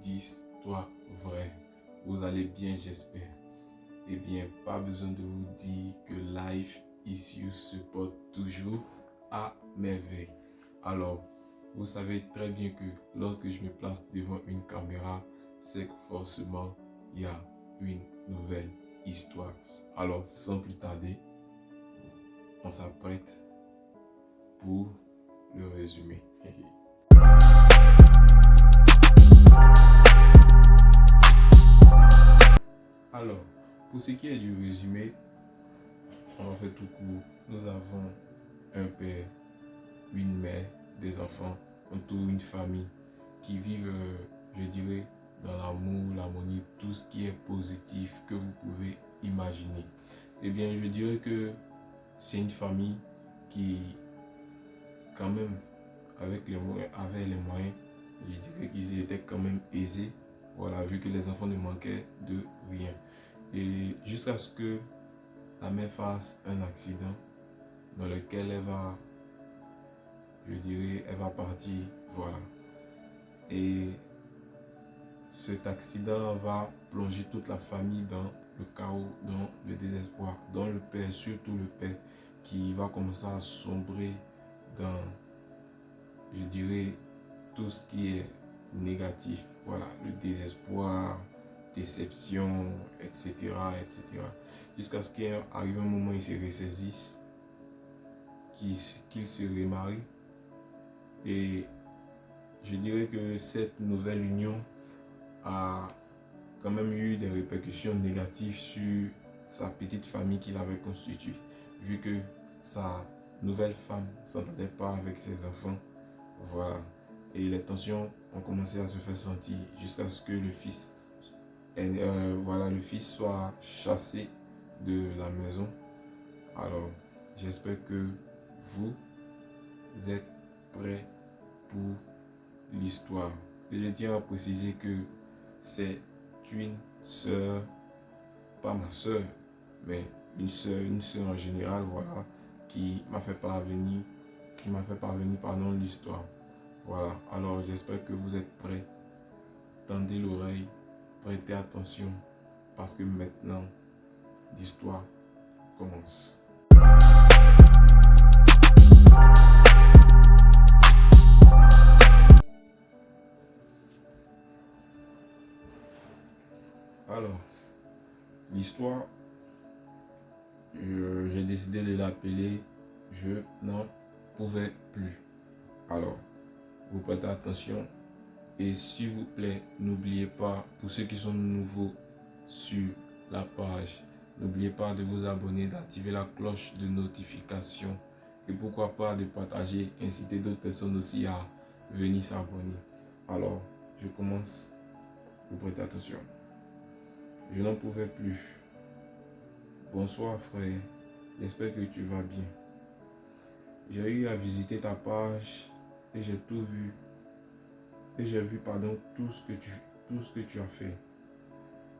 d'histoires vraies. Vous allez bien, j'espère. Eh bien, pas besoin de vous dire que Life is You se porte toujours à merveille. Alors, vous savez très bien que lorsque je me place devant une caméra, c'est que forcément, il y a une nouvelle histoire. Alors, sans plus tarder, on s'apprête pour le résumé. Alors, pour ce qui est du résumé, on va faire tout court. Nous avons un père, une mère, des enfants, autour une famille qui vivent, je dirais, dans l'amour, l'harmonie, tout ce qui est positif que vous pouvez imaginer. Eh bien, je dirais que c'est une famille qui, quand même, avec les moyens, je dirais qu'ils étaient quand même aisés. Voilà, vu que les enfants ne manquaient de rien. Et jusqu'à ce que la mère fasse un accident dans lequel elle va, je dirais, elle va partir, voilà. Et cet accident va plonger toute la famille dans le chaos, dans le désespoir, dans le père, surtout le père, qui va commencer à sombrer dans, je dirais, tout ce qui est négatif, voilà, le désespoir, déception, etc., etc. Jusqu'à ce qu'il arrive un moment où il se ressaisisse, qu'il se remarie. Et je dirais que cette nouvelle union a quand même eu des répercussions négatives sur sa petite famille qu'il avait constituée, vu que sa nouvelle femme ne s'entendait pas avec ses enfants. Voilà. Et les tensions ont commencé à se faire sentir jusqu'à ce que le fils, le fils soit chassé de la maison. Alors, j'espère que vous êtes prêts pour l'histoire. Je tiens à préciser que c'est une sœur, pas ma sœur, mais une sœur en général, voilà, qui m'a fait parvenir l'histoire. Voilà, alors j'espère que vous êtes prêts. Tendez l'oreille, prêtez attention, parce que maintenant, l'histoire commence. Alors, l'histoire, j'ai décidé de l'appeler « Je n'en pouvais plus ». Alors, vous prêtez attention et s'il vous plaît, n'oubliez pas, pour ceux qui sont nouveaux sur la page, n'oubliez pas de vous abonner, d'activer la cloche de notification et pourquoi pas de partager, inciter d'autres personnes aussi à venir s'abonner. Alors, je commence, vous prêtez attention. Je n'en pouvais plus. Bonsoir frère, j'espère que tu vas bien. J'ai eu à visiter ta page et j'ai tout vu. Et j'ai vu tout ce que tu as fait.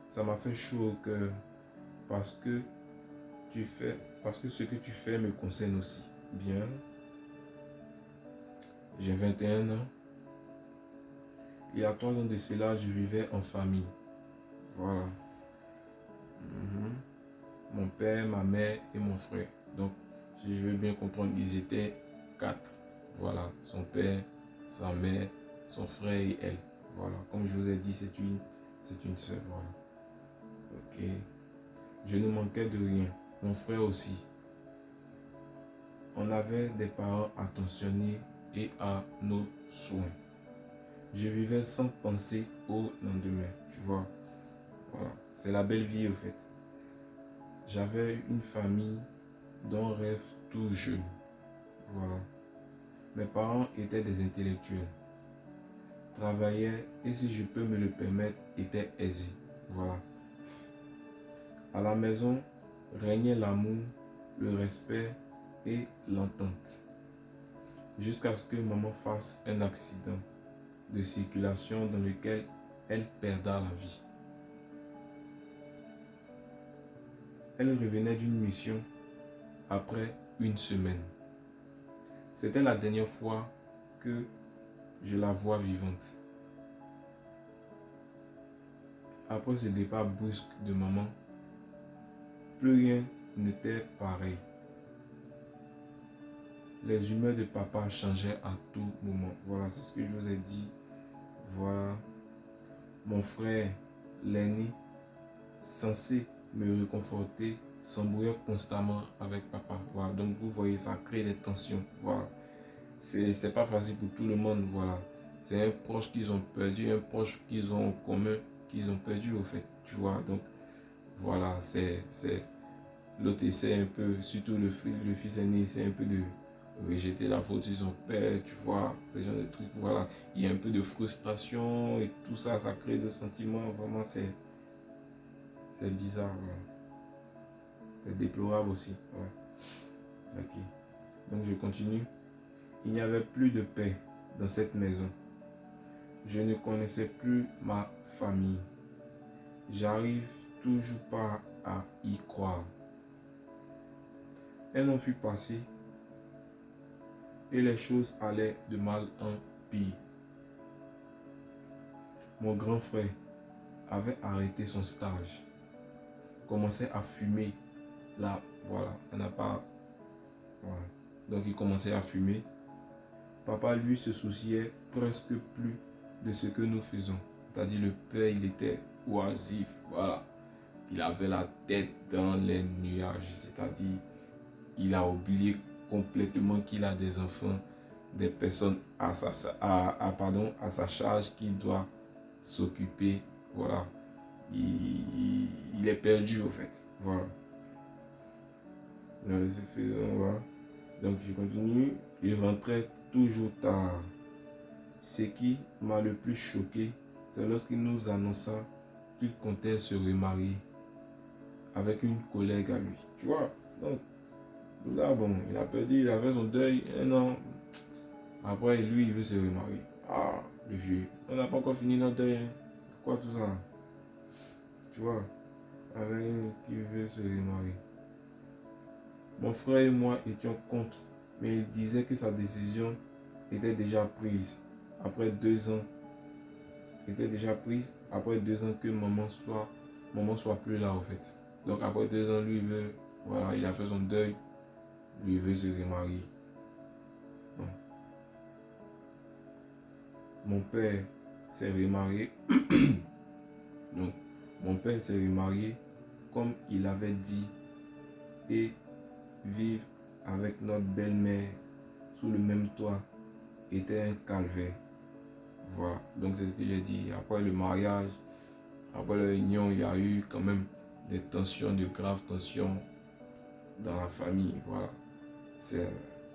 Ça m'a fait chaud au cœur parce que ce que tu fais me concerne aussi. Bien. J'ai 21 ans. Il y a 3 ans de cela, je vivais en famille. Voilà. Mon père, ma mère et mon frère. Donc, si je veux bien comprendre, ils étaient 4. Voilà. Son père, sa mère, son frère et elle. Voilà. Comme je vous ai dit, c'est une sœur. Voilà. Ok. Je ne manquais de rien. Mon frère aussi. On avait des parents attentionnés et à nos soins. Je vivais sans penser au lendemain. Tu vois. Voilà. C'est la belle vie au fait. J'avais une famille dont rêve tout jeune. Voilà. Mes parents étaient des intellectuels. Travaillaient et si je peux me le permettre, étaient aisés. Voilà. À la maison régnait l'amour, le respect et l'entente. Jusqu'à ce que maman fasse un accident de circulation dans lequel elle perda la vie. Elle revenait d'une mission après une semaine. C'était la dernière fois que je la vois vivante. après ce départ brusque de maman, plus rien n'était pareil. Les humeurs de papa changeaient à tout moment. Voilà, c'est ce que je vous ai dit. Voilà. Mon frère, l'aîné, censé me réconforter, s'embrouillait constamment avec papa. Voilà. Donc vous voyez, ça crée des tensions. Voilà. C'est pas facile pour tout le monde. Voilà. C'est un proche qu'ils ont perdu, un proche qu'ils ont en commun, qu'ils ont perdu au fait. Tu vois. Donc voilà, c'est l'autre essaie un peu, surtout le fils aîné, c'est un peu de rejeter la faute sur son père, tu vois, ce genre de trucs, voilà. Il y a un peu de frustration et tout ça, ça crée des sentiments, vraiment, c'est bizarre, ouais. C'est déplorable aussi, ouais. Ok, donc je continue. Il n'y avait plus de paix dans cette maison. Je ne connaissais plus ma famille. J'arrive toujours pas à y croire. Un an fut passé et les choses allaient de mal en pire. Mon grand frère avait arrêté son stage, commençait à fumer. Là, voilà, on n'a pas... Voilà. Donc il commençait à fumer. Papa, lui, se souciait presque plus de ce que nous faisons. C'est-à-dire le père, il était oisif, voilà. Il avait la tête dans les nuages, c'est-à-dire il a oublié complètement qu'il a des enfants, des personnes à sa charge qu'il doit s'occuper. Voilà. Il est perdu au fait. Voilà. Voilà. Donc je continue. Il rentrait toujours tard. Ce qui m'a le plus choqué, c'est lorsqu'il nous annonça qu'il comptait se remarier avec une collègue à lui. Tu vois, donc là, bon, il a perdu, il avait son deuil, un an. Après, lui, il veut se remarier. Ah, le vieux. On n'a pas encore fini notre deuil. Hein. Quoi tout ça? Tu vois, avec une qui veut se remarier. Mon frère et moi étions contre, mais il disait que sa décision était déjà prise. Après 2 ans, était déjà prise. Après 2 ans que maman soit plus là en fait. Donc après 2 ans, lui il veut, voilà, il a fait son deuil, lui il veut se remarier. Bon. Mon père s'est remarié. Donc mon père s'est remarié comme il avait dit et vivre avec notre belle-mère sous le même toit était un calvaire. Voilà, donc c'est ce que j'ai dit. Après le mariage, après la réunion, il y a eu quand même des tensions, de graves tensions dans la famille. Voilà,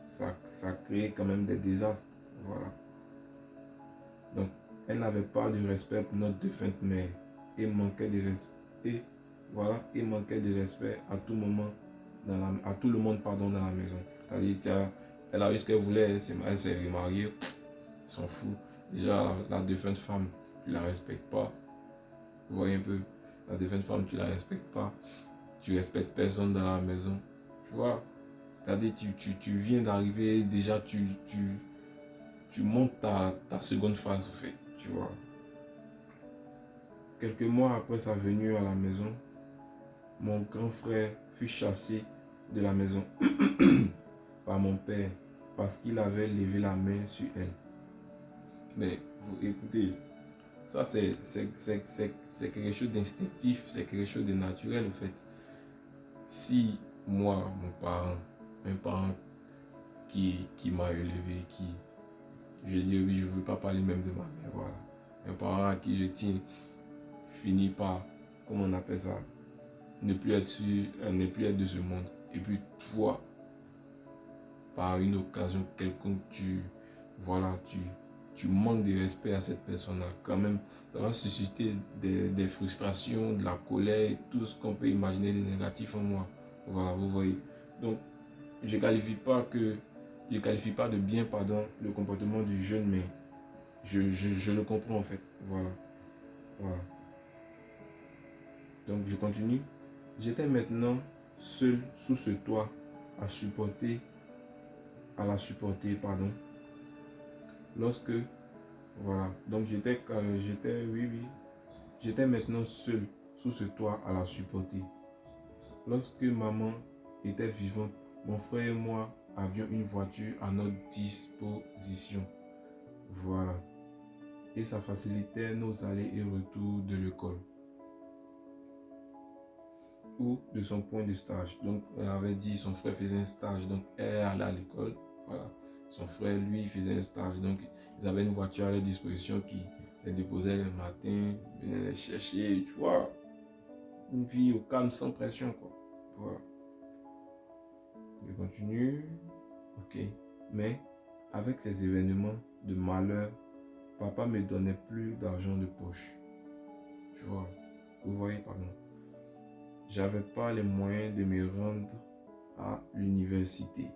ça crée quand même des désastres. Voilà. Donc, elle n'avait pas de respect pour notre défunte mère et manquait de respect. Et voilà, et manquait de respect à tout moment, à tout le monde pardon, dans la maison. C'est-à-dire, elle a eu ce qu'elle voulait, elle s'est remariée, elle s'en fout. Déjà, la défunte femme, tu la respectes pas. Vous voyez un peu, la défunte femme, tu la respectes pas. Tu respectes personne dans la maison. Tu vois, c'est-à-dire, tu viens d'arriver, déjà, tu montes ta seconde phase, au fait. Tu vois. Quelques mois après sa venue à la maison, mon grand frère fut chassé de la maison par mon père parce qu'il avait levé la main sur elle. Mais vous écoutez, ça c'est quelque chose d'instinctif, c'est quelque chose de naturel en fait. Si moi, un parent qui m'a élevé, je dis oui, je ne veux pas parler même de ma mère, voilà. Un parent à qui je tiens finit par, comment on appelle ça, ne plus être de ce monde. Et puis toi, par une occasion quelconque, tu manques de respect à cette personne-là. Quand même, ça va susciter des frustrations, de la colère, tout ce qu'on peut imaginer de négatif en moi. Voilà, vous voyez. Donc, je ne qualifie pas de bien, pardon, le comportement du jeune, mais je le comprends en fait. Voilà. Voilà. Donc, je continue. J'étais maintenant seul sous ce toit à la supporter, pardon. Lorsque, voilà, donc j'étais, oui, J'étais maintenant seul sous ce toit à la supporter. Lorsque maman était vivante, mon frère et moi avions une voiture à notre disposition. Voilà. Et ça facilitait nos allers et retours de l'école ou de son point de stage. Donc, elle avait dit son frère faisait un stage, donc elle allait à l'école. Voilà. Son frère, lui, faisait un stage. Donc, ils avaient une voiture à leur disposition qui les déposait le matin, venait les chercher, tu vois. Une vie au calme, sans pression, quoi. Voilà. Je continue. Ok. Mais, avec ces événements de malheur, papa ne me donnait plus d'argent de poche. Tu vois. Vous voyez, pardon. J'avais pas les moyens de me rendre à l'université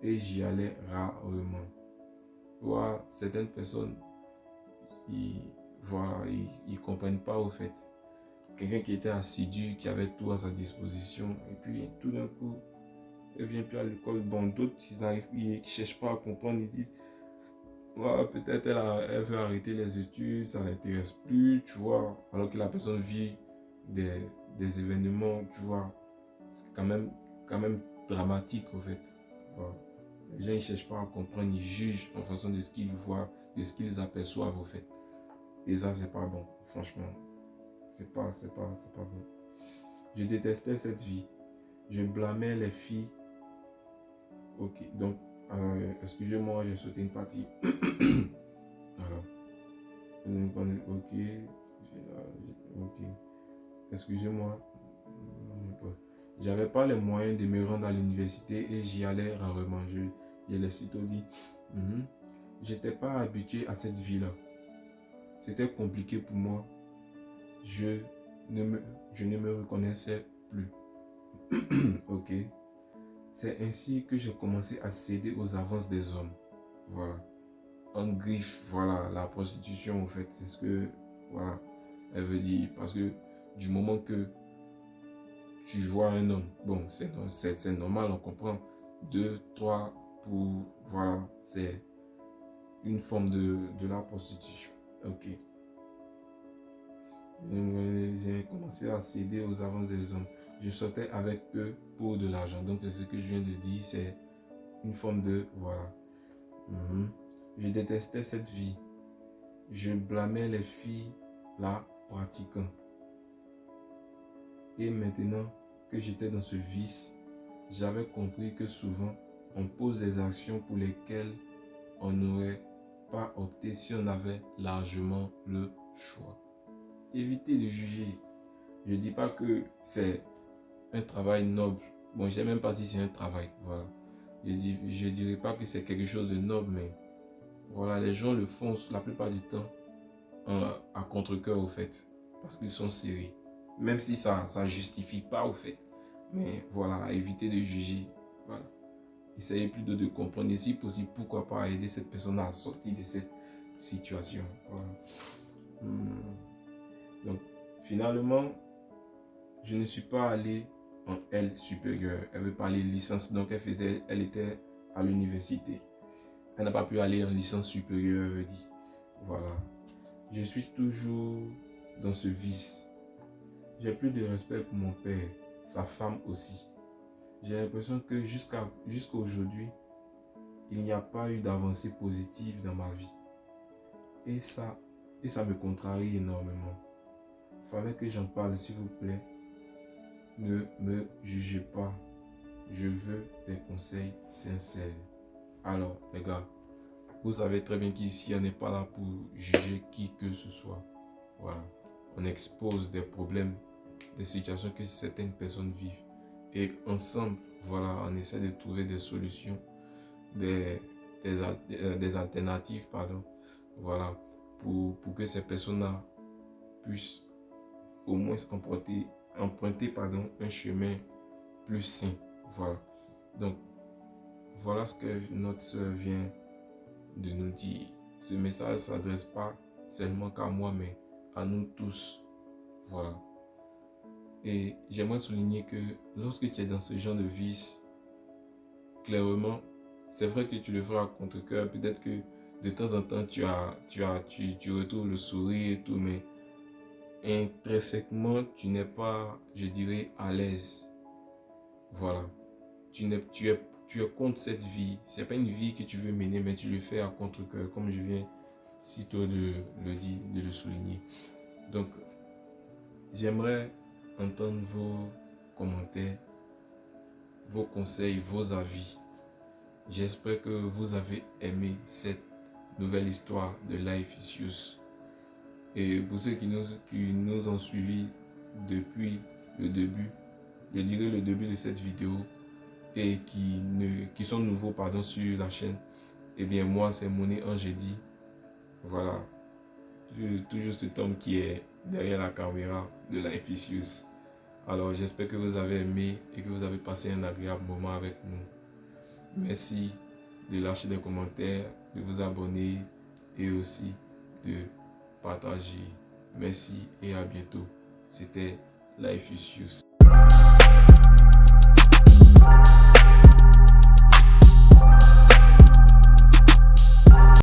et j'y allais rarement. Voilà, certaines personnes, ils comprennent pas au fait. Quelqu'un qui était assidu, qui avait tout à sa disposition, et puis tout d'un coup, elle vient plus à l'école. Bon, d'autres, ils ne cherchent pas à comprendre, ils disent, voilà, peut-être elle veut arrêter les études, ça ne l'intéresse plus, tu vois, alors que la personne vit des événements, tu vois, c'est quand même dramatique au fait. Voilà. Les gens ne cherchent pas à comprendre, ils jugent en fonction de ce qu'ils voient, de ce qu'ils aperçoivent au fait. Et ça, c'est pas bon, franchement. C'est pas bon. Je détestais cette vie. Je blâmais les filles. Ok, donc, excusez-moi, j'ai sauté une partie. Alors, ok, ok, excusez-moi. J'avais pas les moyens de me rendre à l'université et j'y allais rarement. Je l'ai sitôt dit. J'étais pas habitué à cette vie-là. C'était compliqué pour moi. Je ne me reconnaissais plus. Ok. C'est ainsi que j'ai commencé à céder aux avances des hommes. Voilà. En griffe, voilà, la prostitution, en fait, c'est ce que, voilà, elle veut dire. Parce que du moment que tu vois un homme, bon, c'est normal, on comprend. 2, 3, pour, voilà, c'est une forme de la prostitution. Ok. J'ai commencé à céder aux avances des hommes. Je sortais avec eux pour de l'argent. Donc, c'est ce que je viens de dire, c'est une forme de, voilà. Je détestais cette vie. Je blâmais les filles la pratiquant. Et maintenant que j'étais dans ce vice, j'avais compris que souvent, on pose des actions pour lesquelles on n'aurait pas opté si on avait largement le choix. Évitez de juger. Je ne dis pas que c'est un travail noble. Bon, je ne sais même pas si c'est un travail. Voilà. Je ne dirais pas que c'est quelque chose de noble, mais voilà, les gens le font la plupart du temps à contre-cœur au fait. Parce qu'ils sont sérieux. Même si ça ne justifie pas au fait. Mais voilà, évitez de juger. Voilà. Essayez plutôt de comprendre. Et si possible, pourquoi pas aider cette personne à sortir de cette situation. Voilà. Donc, finalement, je ne suis pas allé en L supérieure. Elle veut parler licence, donc elle était à l'université. Elle n'a pas pu aller en licence supérieure, elle dit. Voilà. Je suis toujours dans ce vice. J'ai plus de respect pour mon père, sa femme aussi. J'ai l'impression que jusqu'à aujourd'hui, il n'y a pas eu d'avancée positive dans ma vie. Et ça me contrarie énormément. Il fallait que j'en parle, s'il vous plaît. Ne me jugez pas. Je veux des conseils sincères. Alors, les gars, vous savez très bien qu'ici, on n'est pas là pour juger qui que ce soit. Voilà. On expose des problèmes, des situations que certaines personnes vivent. Et ensemble, voilà, on essaie de trouver des solutions, des alternatives, pardon. Voilà, pour que ces personnes-là puissent au moins emprunter un chemin plus sain. Voilà. Donc, voilà ce que notre soeur vient de nous dire. Ce message ne s'adresse pas seulement qu'à moi, mais à nous tous. Voilà. Et j'aimerais souligner que lorsque tu es dans ce genre de vice, clairement, c'est vrai que tu le feras à contre-cœur. Peut-être que de temps en temps, tu retrouves le sourire et tout, mais intrinsèquement, tu n'es pas, je dirais, à l'aise. Voilà. Tu es contre cette vie. Ce n'est pas une vie que tu veux mener, mais tu le fais à contre-cœur, comme je viens sitôt de le dire, de le souligner. Donc, j'aimerais entendre vos commentaires, vos conseils, vos avis. J'espère que vous avez aimé cette nouvelle histoire de Life Issues. Et pour ceux qui nous ont suivis depuis le début, je dirais le début de cette vidéo, et qui sont nouveaux sur la chaîne, eh bien moi c'est Moné Angedi. Voilà, toujours cet homme qui est derrière la caméra de Life Issues. Alors j'espère que vous avez aimé et que vous avez passé un agréable moment avec nous. Merci de lâcher des commentaires, de vous abonner et aussi de partager. Merci et à bientôt. C'était Life Issues.